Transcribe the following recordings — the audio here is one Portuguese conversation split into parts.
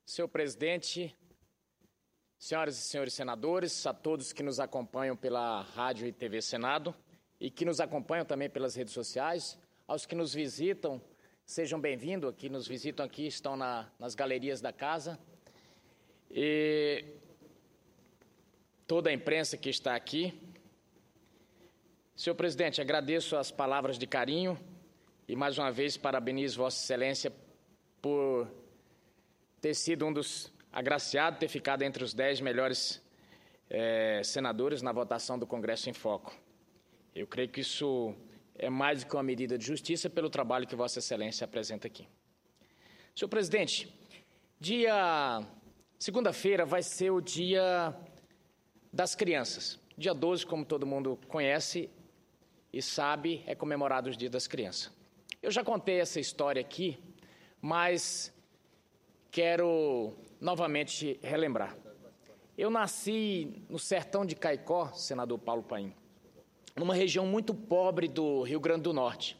Senhor presidente, senhoras e senhores senadores, a todos que nos acompanham pela Rádio e TV Senado e que nos acompanham também pelas redes sociais, aos que nos visitam, sejam bem-vindos, que nos visitam aqui, estão nas galerias da casa, e toda a imprensa que está aqui. Senhor presidente, agradeço as palavras de carinho e, mais uma vez, parabenizo Vossa Excelência por ter sido um dos agraciados, ter ficado entre os 10 melhores senadores na votação do Congresso em Foco. Eu creio que isso é mais do que uma medida de justiça pelo trabalho que Vossa Excelência apresenta aqui. Senhor presidente, segunda-feira vai ser o Dia das Crianças. Dia 12, como todo mundo conhece e sabe, é comemorado o Dia das Crianças. Eu já contei essa história aqui, mas quero novamente relembrar. Eu nasci no sertão de Caicó, senador Paulo Paim, numa região muito pobre do Rio Grande do Norte.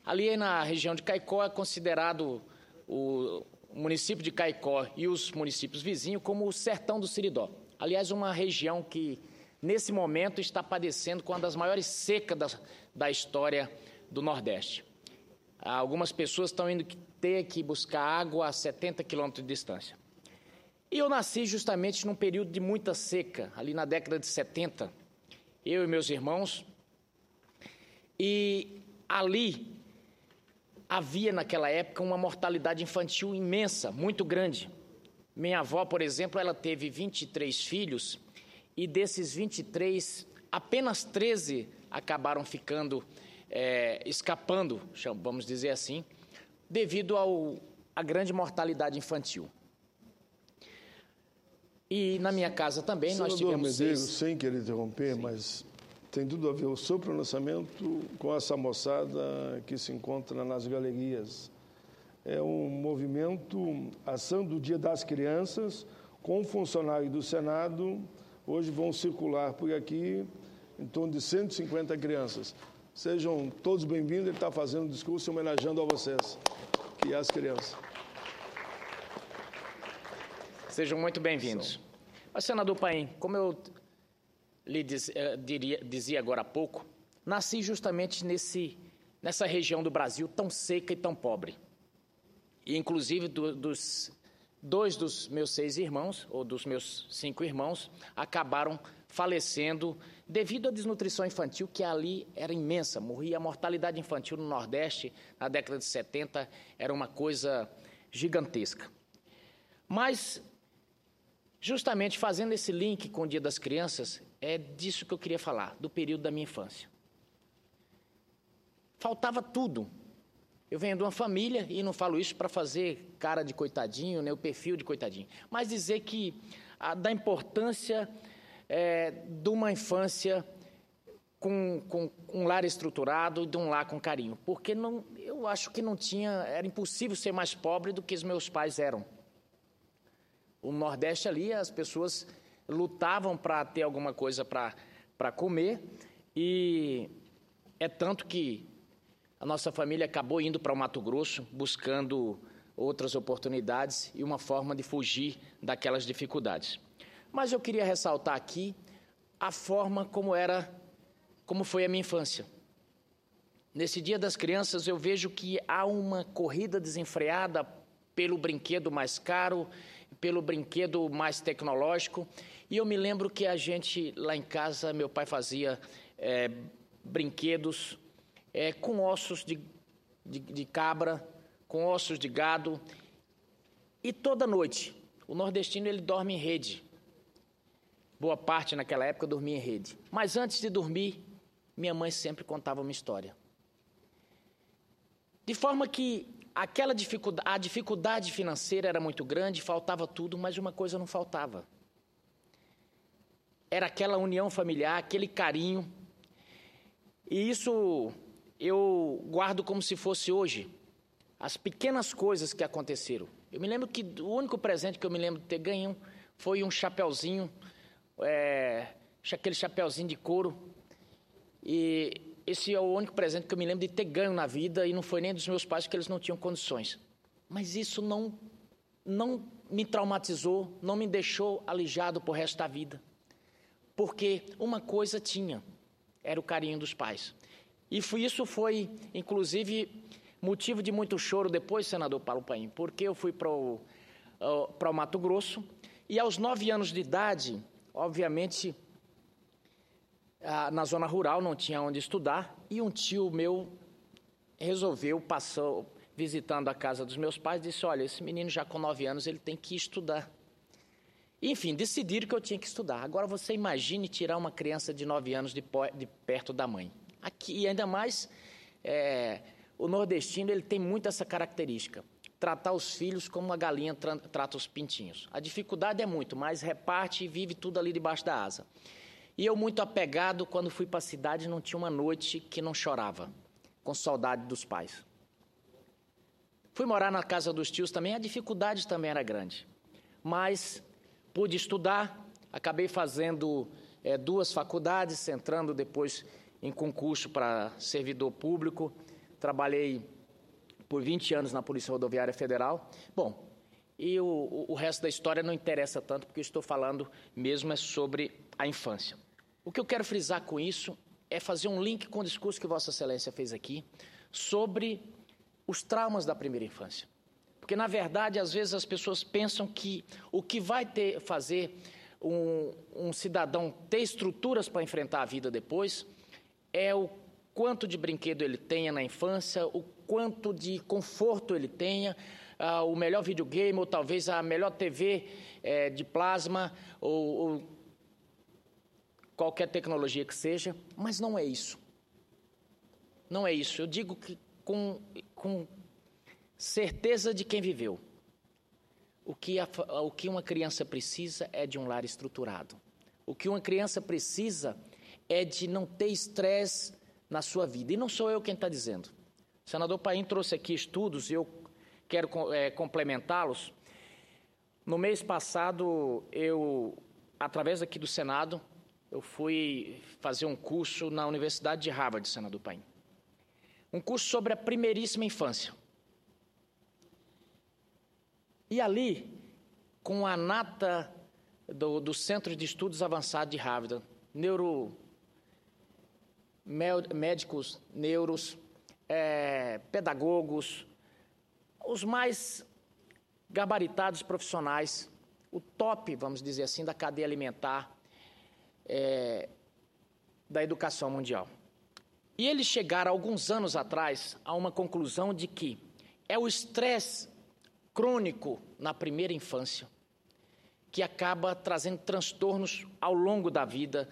Ali na região de Caicó é considerado o município de Caicó e os municípios vizinhos como o sertão do Siridó. Aliás, uma região que, nesse momento, está padecendo com uma das maiores secas da história do Nordeste. Algumas pessoas estão indo ter que buscar água a 70 quilômetros de distância. E eu nasci justamente num período de muita seca, ali na década de 70, eu e meus irmãos, e ali havia naquela época uma mortalidade infantil imensa, muito grande. Minha avó, por exemplo, ela teve 23 filhos, e desses 23, apenas 13 acabaram ficando escapando, vamos dizer assim, devido à grande mortalidade infantil. E na minha casa também nós tivemos Medeiros, sem querer interromper, sim, mas tem tudo a ver o seu pronunciamento com essa moçada que se encontra nas galerias. É um movimento, ação do Dia das Crianças, com funcionários do Senado. Hoje vão circular por aqui em torno de 150 crianças. Sejam todos bem-vindos, ele está fazendo um discurso homenageando a vocês, que é as crianças. Sejam muito bem-vindos. Mas, senador Paim, como eu lhe dizia agora há pouco, nasci justamente nessa região do Brasil tão seca e tão pobre. E, inclusive, dois dos meus 6 irmãos, ou dos meus 5 irmãos, acabaram falecendo devido à desnutrição infantil, que ali era imensa. Morria a mortalidade infantil no Nordeste, na década de 70, era uma coisa gigantesca. Mas, justamente fazendo esse link com o Dia das Crianças, é disso que eu queria falar, do período da minha infância. Faltava tudo. Eu venho de uma família, e não falo isso para fazer cara de coitadinho, né, o perfil de coitadinho, mas dizer que da importância de uma infância com um lar estruturado e de um lar com carinho, porque eu acho que era impossível ser mais pobre do que os meus pais eram. O Nordeste ali, as pessoas lutavam para ter alguma coisa para comer, e é tanto que a nossa família acabou indo para o Mato Grosso, buscando outras oportunidades e uma forma de fugir daquelas dificuldades. Mas eu queria ressaltar aqui a forma como foi a minha infância. Nesse Dia das Crianças, eu vejo que há uma corrida desenfreada pelo brinquedo mais caro, pelo brinquedo mais tecnológico. E eu me lembro que a gente, lá em casa, meu pai fazia brinquedos com ossos de cabra, com ossos de gado. E toda noite, o nordestino ele dorme em rede. Boa parte naquela época dormia em rede. Mas antes de dormir, minha mãe sempre contava uma história. De forma que a dificuldade financeira era muito grande, faltava tudo, mas uma coisa não faltava. Era aquela união familiar, aquele carinho. E isso eu guardo como se fosse hoje. As pequenas coisas que aconteceram. Eu me lembro que o único presente que eu me lembro de ter ganho foi um chapeuzinho, aquele chapeuzinho de couro. E esse é o único presente que eu me lembro de ter ganho na vida, e não foi nem dos meus pais, porque eles não tinham condições. Mas isso não não me traumatizou, não me deixou alijado por resto da vida. Porque uma coisa tinha, era o carinho dos pais. E isso foi, inclusive, motivo de muito choro depois, senador Paulo Paim, porque eu fui para o Mato Grosso e aos 9 anos de idade, obviamente, na zona rural não tinha onde estudar e um tio meu resolveu, passou visitando a casa dos meus pais, disse, olha, esse menino já com 9 anos, ele tem que estudar. Enfim, decidiram que eu tinha que estudar. Agora você imagine tirar uma criança de 9 anos de perto da mãe. Aqui, e ainda mais, o nordestino ele tem muito essa característica, tratar os filhos como uma galinha trata os pintinhos. A dificuldade é muito, mas reparte e vive tudo ali debaixo da asa. E eu, muito apegado, quando fui para a cidade, não tinha uma noite que não chorava, com saudade dos pais. Fui morar na casa dos tios também, a dificuldade também era grande. Mas pude estudar, acabei fazendo 2 faculdades, entrando depois em concurso para servidor público. Trabalhei por 20 anos na Polícia Rodoviária Federal. Bom, e o resto da história não interessa tanto, porque eu estou falando mesmo sobre a infância. O que eu quero frisar com isso é fazer um link com o discurso que Vossa Excelência fez aqui sobre os traumas da primeira infância. Porque, na verdade, às vezes as pessoas pensam que o que vai fazer um cidadão ter estruturas para enfrentar a vida depois é o quanto de brinquedo ele tenha na infância, o quanto de conforto ele tenha, o melhor videogame ou talvez a melhor TV de plasma ou qualquer tecnologia que seja, mas não é isso. Não é isso. Eu digo que com certeza de quem viveu. O que uma criança precisa é de um lar estruturado. O que uma criança precisa é de não ter estresse na sua vida. E não sou eu quem está dizendo. O senador Paim trouxe aqui estudos e eu quero complementá-los. No mês passado, através aqui do Senado, eu fui fazer um curso na Universidade de Harvard, senador Paim. Um curso sobre a primeiríssima infância. E ali, com a nata do Centro de Estudos Avançados de Harvard, médicos, neuros, pedagogos, os mais gabaritados profissionais, o top, vamos dizer assim, da cadeia alimentar da educação mundial. E eles chegaram, alguns anos atrás, a uma conclusão de que é o estresse crônico na primeira infância que acaba trazendo transtornos ao longo da vida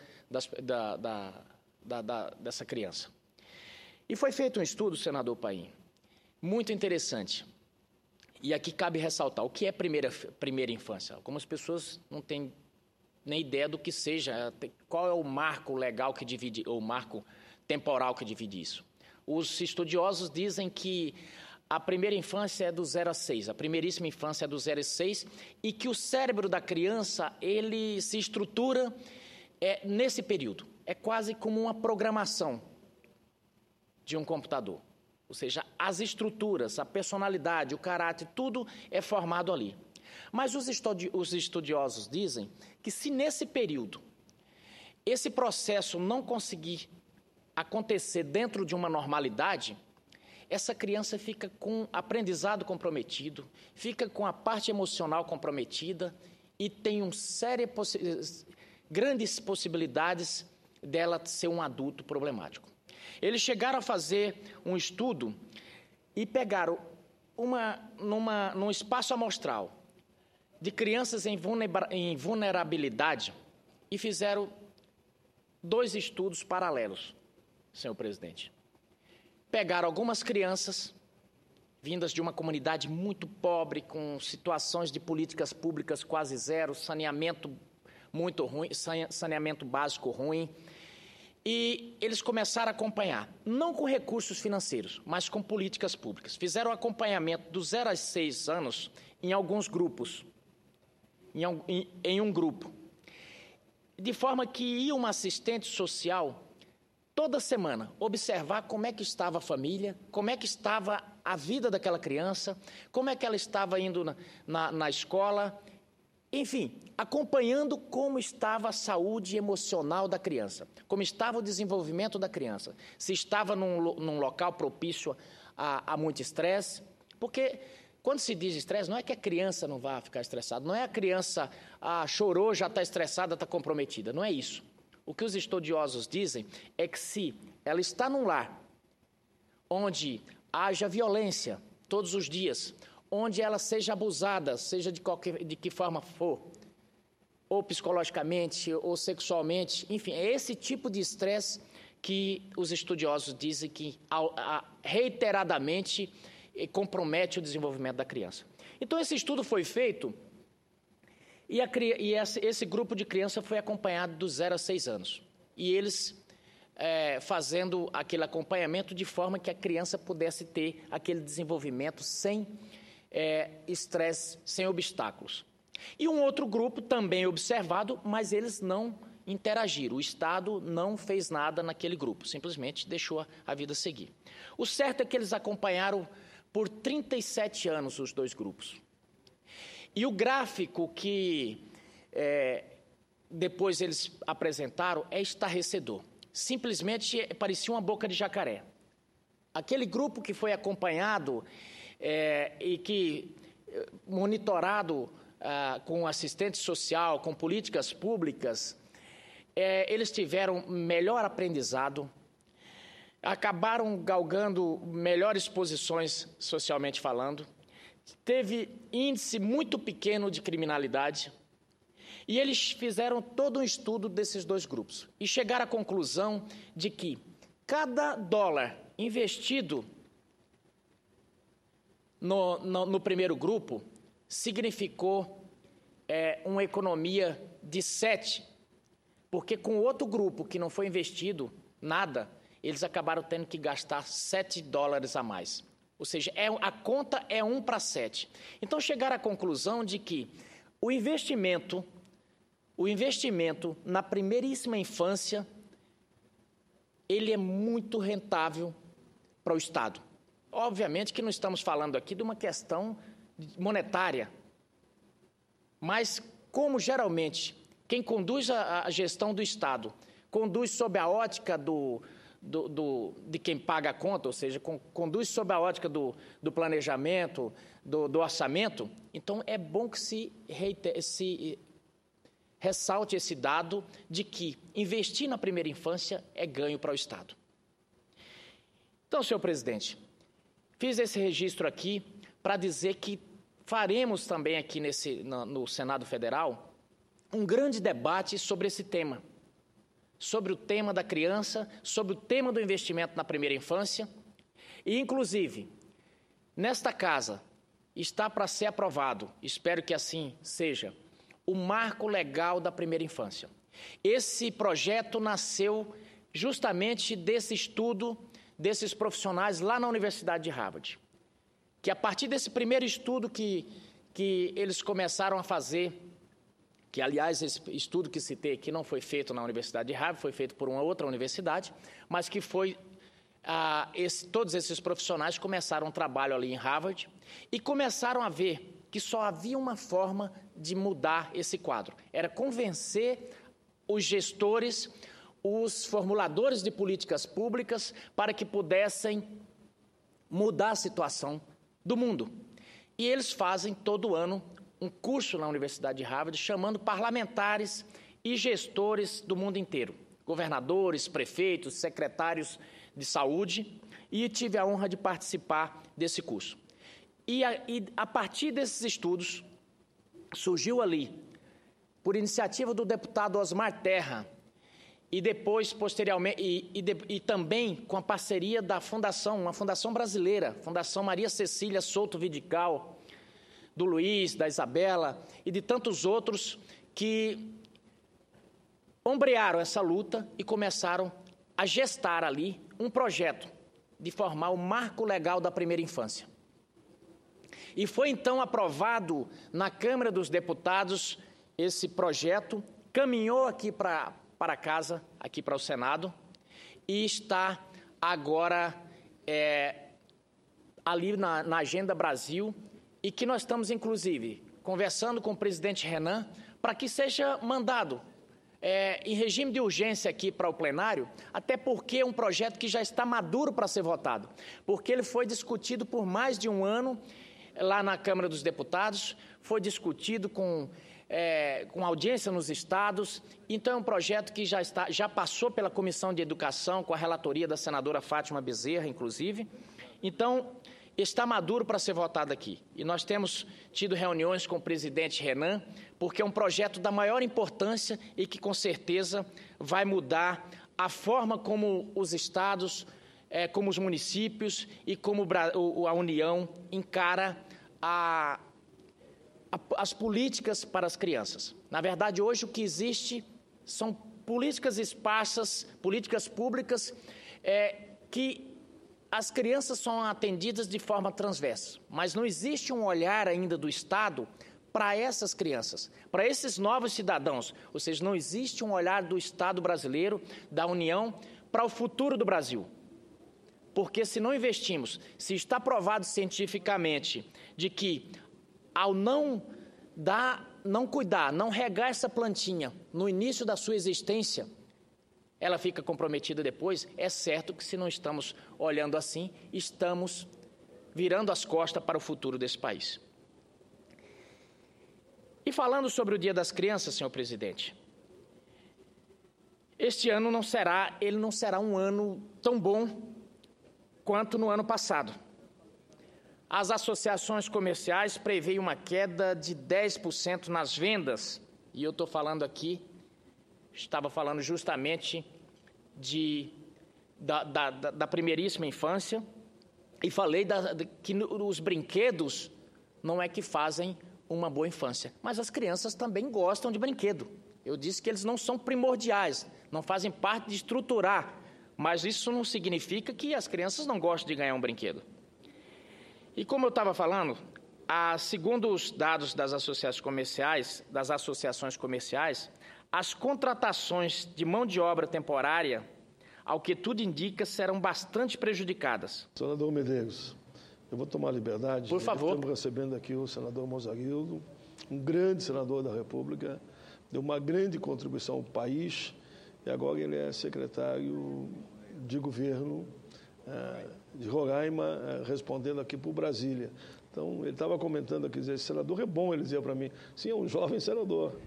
dessa criança. E foi feito um estudo, senador Paim, muito interessante. E aqui cabe ressaltar, o que é primeira infância? Algumas pessoas não têm nem ideia do que seja, qual é o marco legal que divide, ou marco temporal que divide isso. Os estudiosos dizem que a primeira infância é do 0 a 6, a primeiríssima infância é do 0 a 6, e que o cérebro da criança, ele se estrutura nesse período. É quase como uma programação de um computador. Ou seja, as estruturas, a personalidade, o caráter, tudo é formado ali. Mas os estudiosos dizem que se nesse período esse processo não conseguir acontecer dentro de uma normalidade, essa criança fica com aprendizado comprometido, fica com a parte emocional comprometida e tem grandes possibilidades dela ser um adulto problemático. Eles chegaram a fazer um estudo e pegaram num espaço amostral de crianças em vulnerabilidade e fizeram 2 estudos paralelos, senhor presidente. Pegaram algumas crianças vindas de uma comunidade muito pobre, com situações de políticas públicas quase zero, saneamento muito ruim, saneamento básico ruim, e eles começaram a acompanhar, não com recursos financeiros, mas com políticas públicas. Fizeram acompanhamento dos 0 a 6 anos em alguns grupos, em um grupo, de forma que ia uma assistente social toda semana observar como é que estava a família, como é que estava a vida daquela criança, como é que ela estava indo na escola, enfim, acompanhando como estava a saúde emocional da criança, como estava o desenvolvimento da criança, se estava num local propício a muito estresse, porque quando se diz estresse, não é que a criança não vá ficar estressada, não é a criança chorou, já está estressada, está comprometida, não é isso. O que os estudiosos dizem é que se ela está num lar onde haja violência todos os dias, onde ela seja abusada, seja de que forma for, ou psicologicamente, ou sexualmente, enfim, é esse tipo de estresse que os estudiosos dizem que reiteradamente compromete o desenvolvimento da criança. Então, esse estudo foi feito e esse grupo de criança foi acompanhado dos 0 a 6 anos. E eles fazendo aquele acompanhamento de forma que a criança pudesse ter aquele desenvolvimento sem estresse, sem obstáculos. E um outro grupo também observado, mas eles não interagiram. O Estado não fez nada naquele grupo, simplesmente deixou a vida seguir. O certo é que eles acompanharam por 37 anos os dois grupos. E o gráfico que depois eles apresentaram é estarrecedor. Simplesmente parecia uma boca de jacaré. Aquele grupo que foi acompanhado e que monitorado com assistente social, com políticas públicas, eles tiveram melhor aprendizado, acabaram galgando melhores posições socialmente falando, teve índice muito pequeno de criminalidade, e eles fizeram todo um estudo desses dois grupos e chegaram à conclusão de que cada dólar investido no primeiro grupo significou uma economia de 7, porque com o outro grupo que não foi investido nada, eles acabaram tendo que gastar $7 a mais. Ou seja, a conta é 1 para 7. Então, chegaram à conclusão de que o investimento na primeiríssima infância, ele é muito rentável para o Estado. Obviamente que não estamos falando aqui de uma questão monetária, mas como geralmente quem conduz a gestão do Estado conduz sob a ótica de quem paga a conta, ou seja, conduz sob a ótica do planejamento, do orçamento, então é bom que se ressalte esse dado de que investir na primeira infância é ganho para o Estado. Então, senhor presidente, fiz esse registro aqui para dizer que faremos também aqui no Senado Federal um grande debate sobre esse tema, sobre o tema da criança, sobre o tema do investimento na primeira infância, e, inclusive, nesta casa está para ser aprovado, espero que assim seja, o Marco Legal da Primeira Infância. Esse projeto nasceu justamente desse estudo desses profissionais lá na Universidade de Harvard, que a partir desse primeiro estudo que eles começaram a fazer, que, aliás, esse estudo que citei aqui não foi feito na Universidade de Harvard, foi feito por uma outra universidade, mas que foi, todos esses profissionais começaram um trabalho ali em Harvard e começaram a ver que só havia uma forma de mudar esse quadro. Era convencer os gestores, os formuladores de políticas públicas para que pudessem mudar a situação do mundo. E eles fazem todo ano um curso na Universidade de Harvard chamando parlamentares e gestores do mundo inteiro, governadores, prefeitos, secretários de saúde, e tive a honra de participar desse curso. E a partir desses estudos, surgiu ali, por iniciativa do deputado Osmar Terra, e depois, posteriormente, e também com a parceria da fundação, uma fundação brasileira, Fundação Maria Cecília Souto Vidigal, do Luiz, da Isabela e de tantos outros que ombrearam essa luta e começaram a gestar ali um projeto de formar o Marco Legal da Primeira Infância. E foi então aprovado na Câmara dos Deputados esse projeto, caminhou aqui para casa, aqui para o Senado, e está agora ali na Agenda Brasil e que nós estamos, inclusive, conversando com o presidente Renan para que seja mandado em regime de urgência aqui para o plenário, até porque é um projeto que já está maduro para ser votado, porque ele foi discutido por mais de um ano lá na Câmara dos Deputados, foi discutido com audiência nos estados, então é um projeto que já passou pela Comissão de Educação, com a relatoria da senadora Fátima Bezerra, inclusive, então está maduro para ser votado aqui. E nós temos tido reuniões com o presidente Renan, porque é um projeto da maior importância e que, com certeza, vai mudar a forma como os estados, como os municípios e como a União encara as políticas para as crianças. Na verdade, hoje o que existe são políticas esparsas, políticas públicas que as crianças são atendidas de forma transversa, mas não existe um olhar ainda do Estado para essas crianças, para esses novos cidadãos, ou seja, não existe um olhar do Estado brasileiro, da União, para o futuro do Brasil. Porque se não investimos, se está provado cientificamente de que ao não cuidar, não regar essa plantinha no início da sua existência, ela fica comprometida depois, é certo que se não estamos olhando assim, estamos virando as costas para o futuro desse país. E falando sobre o Dia das Crianças, senhor presidente, este ano não será um ano tão bom quanto no ano passado. As associações comerciais preveem uma queda de 10% nas vendas, e eu estou falando aqui, estava falando justamente da primeiríssima infância, e falei que os brinquedos não é que fazem uma boa infância, mas as crianças também gostam de brinquedo. Eu disse que eles não são primordiais, não fazem parte de estruturar, mas isso não significa que as crianças não gostam de ganhar um brinquedo. E como eu estava falando, segundo os dados das associações comerciais, as contratações de mão de obra temporária, ao que tudo indica, serão bastante prejudicadas. Senador Medeiros, eu vou tomar liberdade. Por favor. Estamos recebendo aqui o senador Mozaguildo, um grande senador da República, deu uma grande contribuição ao país e agora ele é secretário de governo de Roraima, respondendo aqui por Brasília. Então, ele estava comentando aqui, esse senador é bom, ele dizia para mim, sim, é um jovem senador.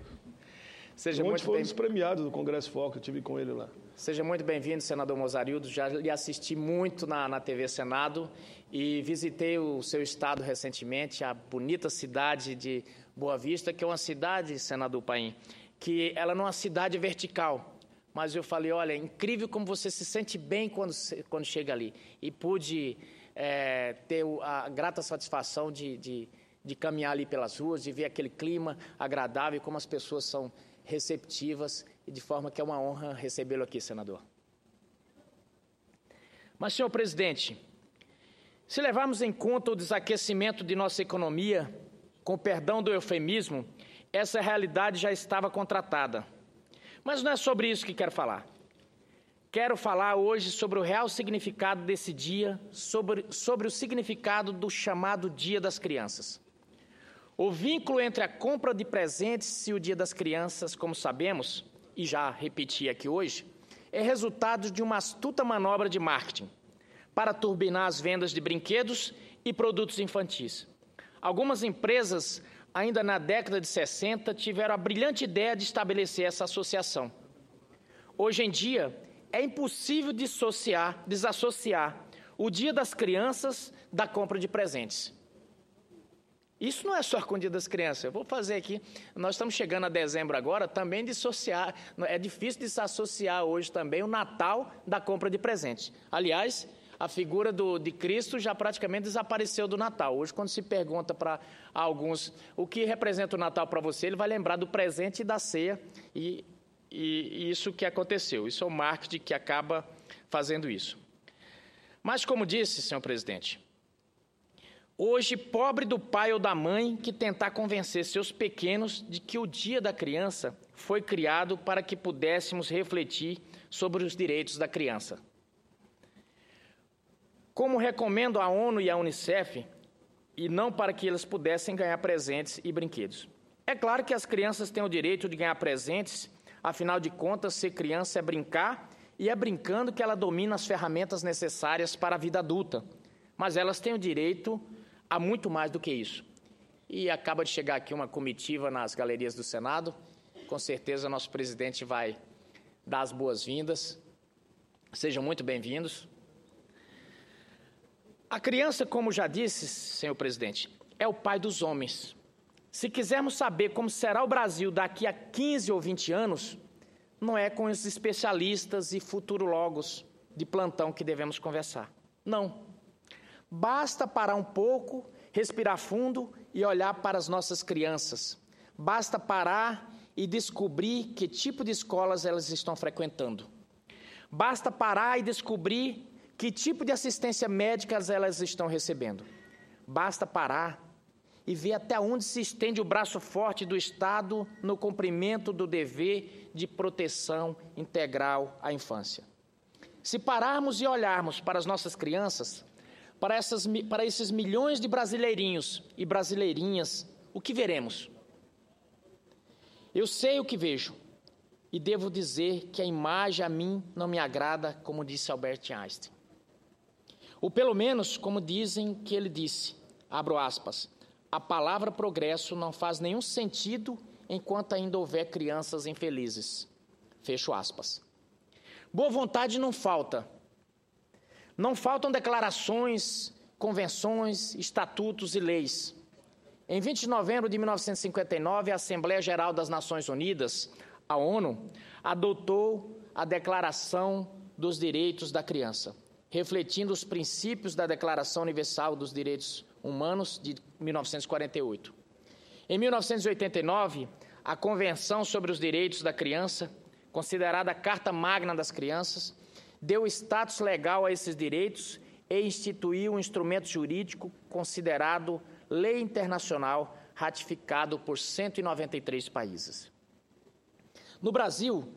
Seja muito foi um dos premiados do Congresso Foca, eu estive com ele lá. Seja muito bem-vindo, senador Mozarildo. Já lhe assisti muito na TV Senado e visitei o seu estado recentemente, a bonita cidade de Boa Vista, que é uma cidade, senador Paim, que ela não é uma cidade vertical. Mas eu falei, olha, é incrível como você se sente bem quando chega ali. E pude ter a grata satisfação de caminhar ali pelas ruas, de ver aquele clima agradável, como as pessoas são receptivas, e de forma que é uma honra recebê-lo aqui, senador. Mas, senhor presidente, se levarmos em conta o desaquecimento de nossa economia, com perdão do eufemismo, essa realidade já estava contratada. Mas não é sobre isso que quero falar. Quero falar hoje sobre o real significado desse dia, sobre o significado do chamado Dia das Crianças. O vínculo entre a compra de presentes e o Dia das Crianças, como sabemos, e já repeti aqui hoje, é resultado de uma astuta manobra de marketing para turbinar as vendas de brinquedos e produtos infantis. Algumas empresas, ainda na década de 60, tiveram a brilhante ideia de estabelecer essa associação. Hoje em dia, é impossível desassociar o Dia das Crianças da compra de presentes. Isso não é só com o Dia das Crianças. Eu vou fazer aqui, nós estamos chegando a dezembro agora, também dissociar, é difícil desassociar hoje também o Natal da compra de presentes. Aliás, a figura de Cristo já praticamente desapareceu do Natal. Hoje, quando se pergunta para alguns o que representa o Natal para você, ele vai lembrar do presente e da ceia, e isso que aconteceu. Isso é o marketing que acaba fazendo isso. Mas, como disse, senhor presidente, hoje, pobre do pai ou da mãe que tentar convencer seus pequenos de que o Dia da Criança foi criado para que pudéssemos refletir sobre os direitos da criança. como recomendo a ONU e a Unicef, e não para que eles pudessem ganhar presentes e brinquedos. É claro que as crianças têm o direito de ganhar presentes, afinal de contas, ser criança é brincar, e é brincando que ela domina as ferramentas necessárias para a vida adulta. Mas elas têm o direito a muito mais do que isso. E acaba de chegar aqui uma comitiva nas galerias do Senado. Com certeza, nosso presidente vai dar as boas-vindas. Sejam muito bem-vindos. A criança, como já disse, senhor presidente, é o pai dos homens. Se quisermos saber como será o Brasil daqui a 15 ou 20 anos, não é com os especialistas e futurologos de plantão que devemos conversar. Não. Basta parar um pouco, respirar fundo e olhar para as nossas crianças. Basta parar e descobrir que tipo de escolas elas estão frequentando. Basta parar e descobrir que tipo de assistência médica elas estão recebendo. Basta parar e ver até onde se estende o braço forte do Estado no cumprimento do dever de proteção integral à infância. Se pararmos e olharmos para as nossas crianças, para esses milhões de brasileirinhos e brasileirinhas, o que veremos? Eu sei o que vejo, e devo dizer que a imagem a mim não me agrada, como disse Albert Einstein. Ou pelo menos, como dizem que ele disse, abro aspas, a palavra progresso não faz nenhum sentido enquanto ainda houver crianças infelizes. Fecho aspas. Boa vontade não falta. Não faltam declarações, convenções, estatutos e leis. Em 20 de novembro de 1959, a Assembleia Geral das Nações Unidas, a ONU, adotou a Declaração dos Direitos da Criança, refletindo os princípios da Declaração Universal dos Direitos Humanos de 1948. Em 1989, a Convenção sobre os Direitos da Criança, considerada a Carta Magna das Crianças, deu status legal a esses direitos e instituiu um instrumento jurídico considerado lei internacional, ratificado por 193 países. No Brasil,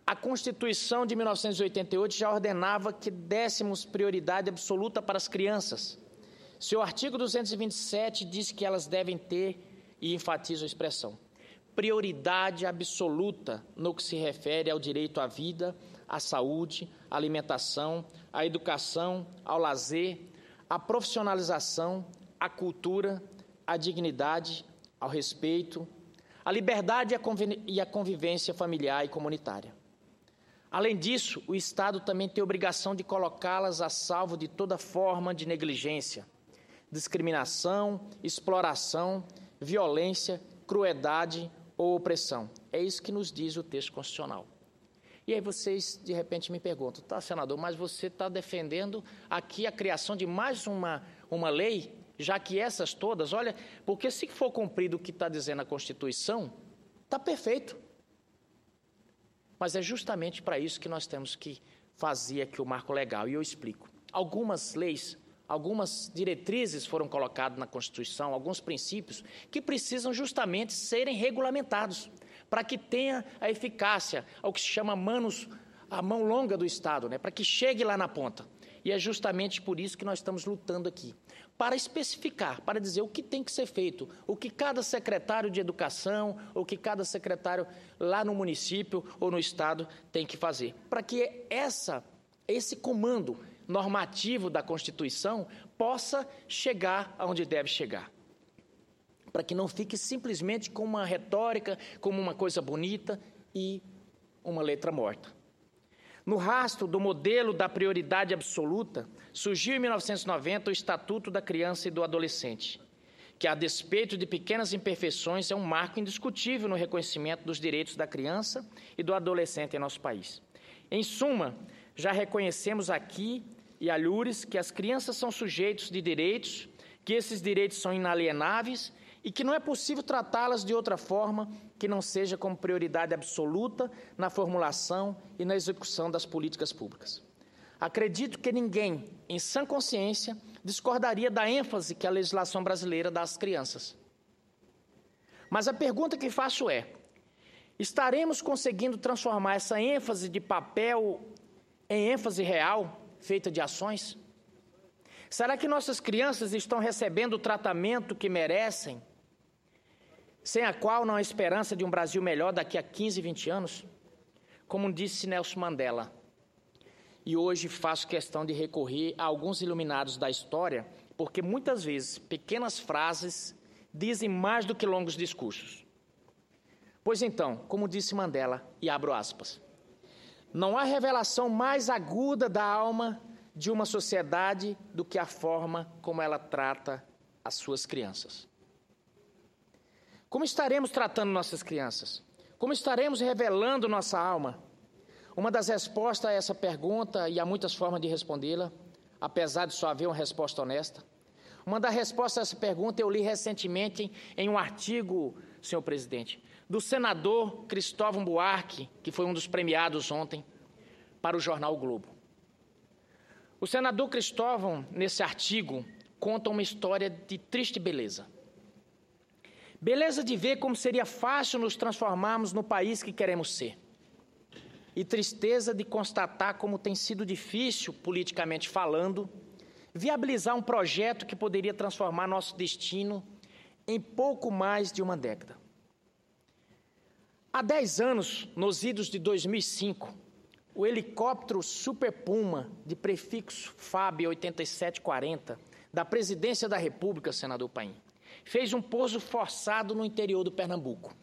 a Constituição de 1988 já ordenava que dessemos prioridade absoluta para as crianças. Seu artigo 227 diz que elas devem ter, e enfatiza a expressão, prioridade absoluta no que se refere ao direito à vida, à saúde, à alimentação, à educação, ao lazer, à profissionalização, à cultura, à dignidade, ao respeito, à liberdade e à convivência familiar e comunitária. Além disso, o Estado também tem a obrigação de colocá-las a salvo de toda forma de negligência, discriminação, exploração, violência, crueldade ou opressão. É isso que nos diz o texto constitucional. E aí vocês, de repente, me perguntam, tá, senador, mas você está defendendo aqui a criação de mais uma lei, já que essas todas, olha, porque se for cumprido o que está dizendo a Constituição, está perfeito. Mas é justamente para isso que nós temos que fazer aqui o marco legal, e eu explico. Algumas leis, algumas diretrizes foram colocadas na Constituição, alguns princípios que precisam justamente serem regulamentados, para que tenha a eficácia, ao que se chama a mão longa do Estado, né? Para que chegue lá na ponta. E é justamente por isso que nós estamos lutando aqui, para especificar, para dizer o que tem que ser feito, o que cada secretário de educação, o que cada secretário lá no município ou no Estado tem que fazer, para que esse comando normativo da Constituição possa chegar aonde deve chegar. Para que não fique simplesmente com uma retórica, como uma coisa bonita e uma letra morta. No rastro do modelo da prioridade absoluta, surgiu em 1990 o Estatuto da Criança e do Adolescente, que, a despeito de pequenas imperfeições, é um marco indiscutível no reconhecimento dos direitos da criança e do adolescente em nosso país. Em suma, já reconhecemos aqui e alhures que as crianças são sujeitos de direitos, que esses direitos são inalienáveis e que não é possível tratá-las de outra forma que não seja como prioridade absoluta na formulação e na execução das políticas públicas. Acredito que ninguém, em sã consciência, discordaria da ênfase que a legislação brasileira dá às crianças. Mas a pergunta que faço é, estaremos conseguindo transformar essa ênfase de papel em ênfase real, feita de ações? Será que nossas crianças estão recebendo o tratamento que merecem, sem a qual não há esperança de um Brasil melhor daqui a 15, 20 anos? Como disse Nelson Mandela, e hoje faço questão de recorrer a alguns iluminados da história, porque muitas vezes pequenas frases dizem mais do que longos discursos. Pois então, como disse Mandela, e abro aspas, não há revelação mais aguda da alma de uma sociedade do que a forma como ela trata as suas crianças. Como estaremos tratando nossas crianças? Como estaremos revelando nossa alma? Uma das respostas a essa pergunta, e há muitas formas de respondê-la, apesar de só haver uma resposta honesta, uma das respostas a essa pergunta eu li recentemente em um artigo, senhor presidente, do senador Cristóvão Buarque, que foi um dos premiados ontem, para o jornal o Globo. O senador Cristóvão, nesse artigo, conta uma história de triste beleza. Beleza de ver como seria fácil nos transformarmos no país que queremos ser. E tristeza de constatar como tem sido difícil, politicamente falando, viabilizar um projeto que poderia transformar nosso destino em pouco mais de uma década. Há 10 anos, nos idos de 2005, o helicóptero Super Puma, de prefixo FAB 8740, da Presidência da República, senador Paim, fez um pouso forçado no interior do Pernambuco,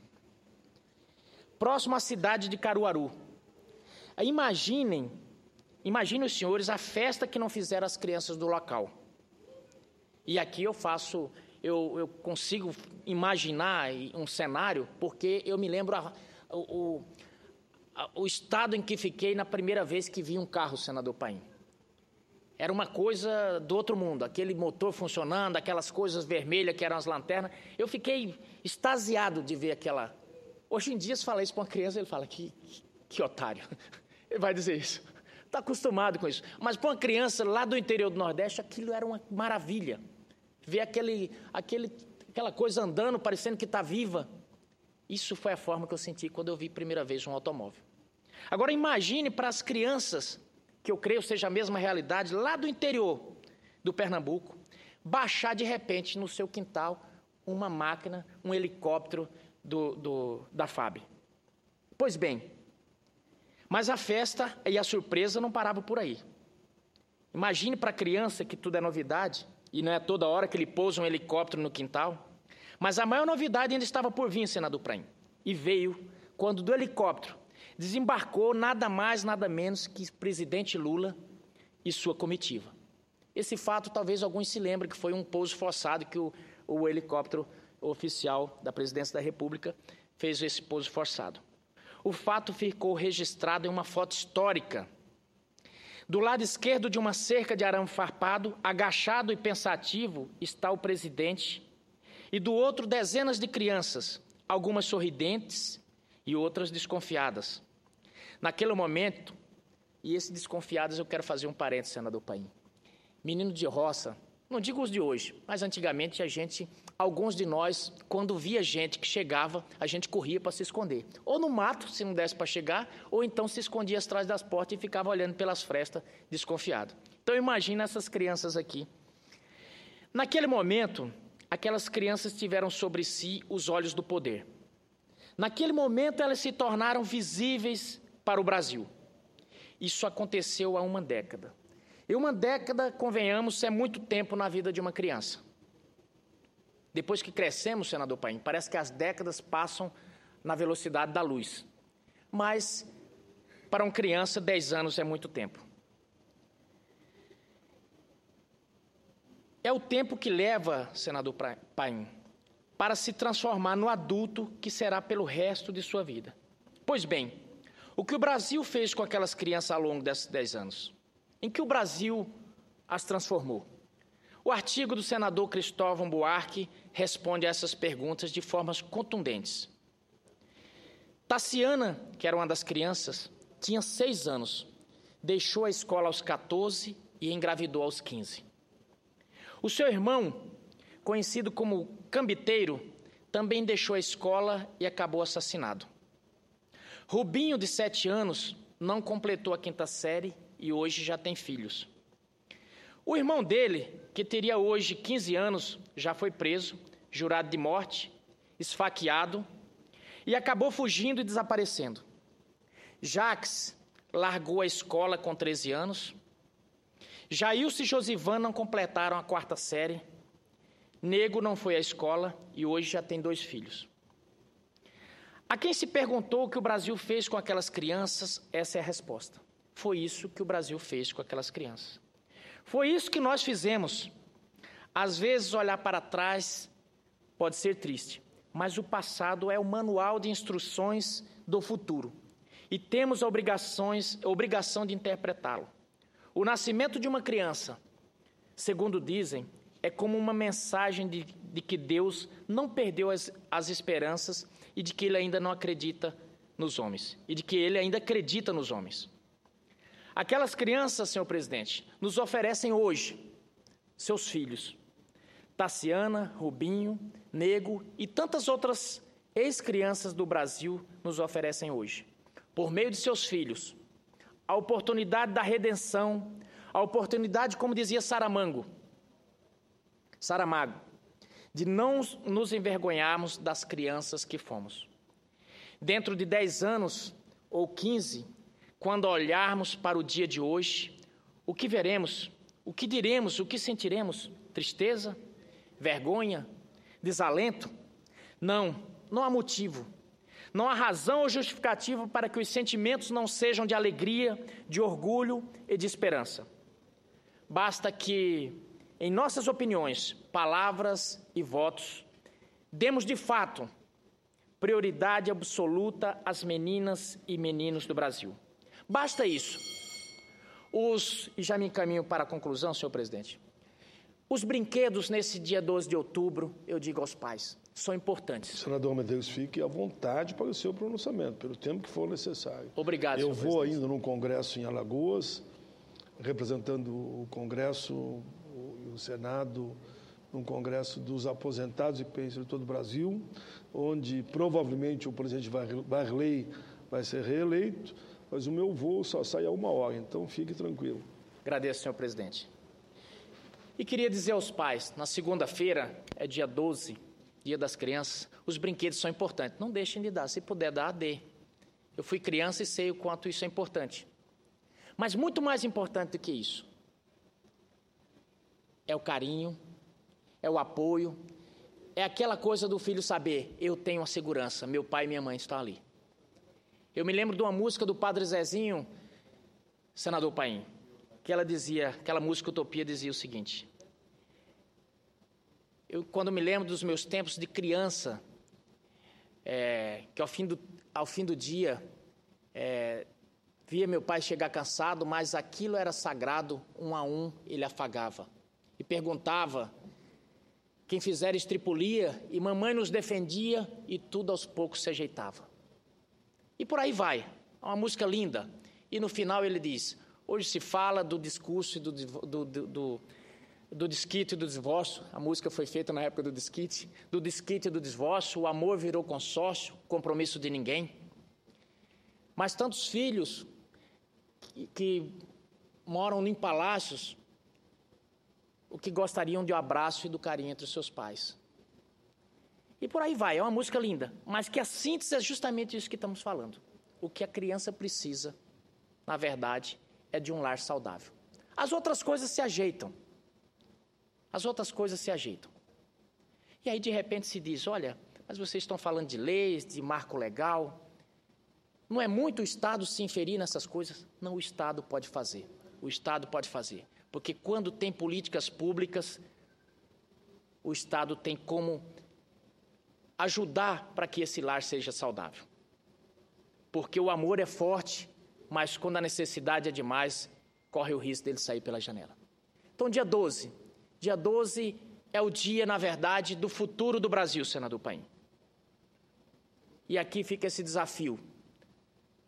próximo à cidade de Caruaru. Imaginem os senhores a festa que não fizeram as crianças do local. E aqui eu consigo imaginar um cenário, porque eu me lembro o estado em que fiquei na primeira vez que vi um carro, senador Paim. Era uma coisa do outro mundo, aquele motor funcionando, aquelas coisas vermelhas que eram as lanternas. Eu fiquei extasiado de ver aquela... Hoje em dia, se falar isso para uma criança, ele fala, que otário. Ele vai dizer isso. Está acostumado com isso. Mas para uma criança lá do interior do Nordeste, aquilo era uma maravilha. Ver aquela coisa andando, parecendo que está viva. Isso foi a forma que eu senti quando eu vi a primeira vez um automóvel. Agora imagine para as crianças, que eu creio seja a mesma realidade, lá do interior do Pernambuco, baixar de repente no seu quintal uma máquina, um helicóptero da FAB. Pois bem, mas a festa e a surpresa não paravam por aí. Imagine para a criança que tudo é novidade, e não é toda hora que ele pousa um helicóptero no quintal, mas a maior novidade ainda estava por vir, senador Paim, e veio quando do helicóptero desembarcou nada mais, nada menos que o presidente Lula e sua comitiva. Esse fato, talvez alguns se lembrem que foi um pouso forçado que o helicóptero oficial da Presidência da República fez esse pouso forçado. O fato ficou registrado em uma foto histórica. Do lado esquerdo de uma cerca de arame farpado, agachado e pensativo, está o presidente, e do outro dezenas de crianças, algumas sorridentes e outras desconfiadas. Naquele momento, e esses desconfiados eu quero fazer um parênteses, senador Paim. Menino de roça, não digo os de hoje, mas antigamente alguns de nós, quando via gente que chegava, a gente corria para se esconder. Ou no mato, se não desse para chegar, ou então se escondia atrás das portas e ficava olhando pelas frestas, desconfiado. Então imagina essas crianças aqui. Naquele momento, aquelas crianças tiveram sobre si os olhos do poder. Naquele momento, elas se tornaram visíveis para o Brasil. Isso aconteceu há uma década. E uma década, convenhamos, é muito tempo na vida de uma criança. Depois que crescemos, senador Paim, parece que as décadas passam na velocidade da luz. Mas, para uma criança, 10 anos é muito tempo. É o tempo que leva, senador Paim, para se transformar no adulto que será pelo resto de sua vida. Pois bem, o que o Brasil fez com aquelas crianças ao longo desses 10 anos? Em que o Brasil as transformou? O artigo do senador Cristóvão Buarque responde a essas perguntas de formas contundentes. Tassiana, que era uma das crianças, tinha 6 anos, deixou a escola aos 14 e engravidou aos 15. O seu irmão, conhecido como Cambiteiro, também deixou a escola e acabou assassinado. Rubinho, de 7 anos, não completou a 5ª série e hoje já tem filhos. O irmão dele, que teria hoje 15 anos, já foi preso, jurado de morte, esfaqueado e acabou fugindo e desaparecendo. Jacques largou a escola com 13 anos. Jailson e Josivan não completaram a 4ª série. Nego não foi à escola e hoje já tem 2 filhos. A quem se perguntou o que o Brasil fez com aquelas crianças, essa é a resposta. Foi isso que o Brasil fez com aquelas crianças. Foi isso que nós fizemos. Às vezes, olhar para trás pode ser triste, mas o passado é o manual de instruções do futuro e temos a obrigação de interpretá-lo. O nascimento de uma criança, segundo dizem, é como uma mensagem de que Deus não perdeu as esperanças e de que Ele ainda não acredita nos homens, e de que Ele ainda acredita nos homens. Aquelas crianças, senhor presidente, nos oferecem hoje seus filhos, Tassiana, Rubinho, Nego e tantas outras ex-crianças do Brasil nos oferecem hoje, por meio de seus filhos, a oportunidade da redenção, a oportunidade, como dizia Saramago, de não nos envergonharmos das crianças que fomos. Dentro de 10 anos ou 15, quando olharmos para o dia de hoje, o que veremos, o que diremos, o que sentiremos? Tristeza? Vergonha? Desalento? Não há motivo. Não há razão ou justificativa para que os sentimentos não sejam de alegria, de orgulho e de esperança. Basta que, em nossas opiniões, palavras e votos, demos de fato prioridade absoluta às meninas e meninos do Brasil. Basta isso. E já me encaminho para a conclusão, senhor presidente. Os brinquedos nesse dia 12 de outubro, eu digo aos pais, são importantes. Senador Medeiros, fique à vontade para o seu pronunciamento, pelo tempo que for necessário. Obrigado, senhor presidente. Eu vou ainda num congresso em Alagoas, representando o Congresso e o Senado, num congresso dos aposentados e pensionistas de todo o Brasil, onde provavelmente o presidente Varley vai ser reeleito, mas o meu voo só sai a 1h, então fique tranquilo. Agradeço, senhor presidente. E queria dizer aos pais, na segunda-feira, é dia 12, dia das crianças, os brinquedos são importantes. Não deixem de dar, se puder dar, dê. Eu fui criança e sei o quanto isso é importante. Mas muito mais importante do que isso, é o carinho, é o apoio, é aquela coisa do filho saber, eu tenho a segurança, meu pai e minha mãe estão ali. Eu me lembro de uma música do Padre Zezinho, senador Paim, que ela dizia, aquela música Utopia dizia o seguinte: quando me lembro dos meus tempos de criança, que ao fim do dia, via meu pai chegar cansado, mas aquilo era sagrado, 1 a 1 ele afagava. E perguntava, quem fizera estripulia, e mamãe nos defendia, e tudo aos poucos se ajeitava. E por aí vai, é uma música linda. E no final ele diz, hoje se fala do discurso, do desquite e do divórcio, a música foi feita na época do desquite e do divórcio, o amor virou consórcio, compromisso de ninguém. Mas tantos filhos que moram em palácios, o que gostariam de um abraço e do carinho entre os seus pais. E por aí vai, é uma música linda, mas que a síntese é justamente isso que estamos falando. O que a criança precisa, na verdade, é de um lar saudável. As outras coisas se ajeitam. E aí, de repente, se diz, olha, mas vocês estão falando de leis, de marco legal. Não é muito o Estado se inferir nessas coisas? Não, o Estado pode fazer. Porque quando tem políticas públicas, o Estado tem como ajudar para que esse lar seja saudável. Porque o amor é forte, mas quando a necessidade é demais, corre o risco dele sair pela janela. Então, dia 12 é o dia, na verdade, do futuro do Brasil, senador Paim. E aqui fica esse desafio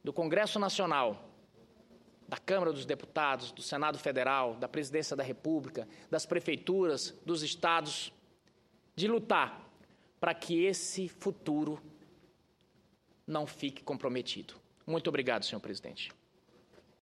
do Congresso Nacional, da Câmara dos Deputados, do Senado Federal, da Presidência da República, das prefeituras, dos estados, de lutar para que esse futuro não fique comprometido. Muito obrigado, senhor presidente.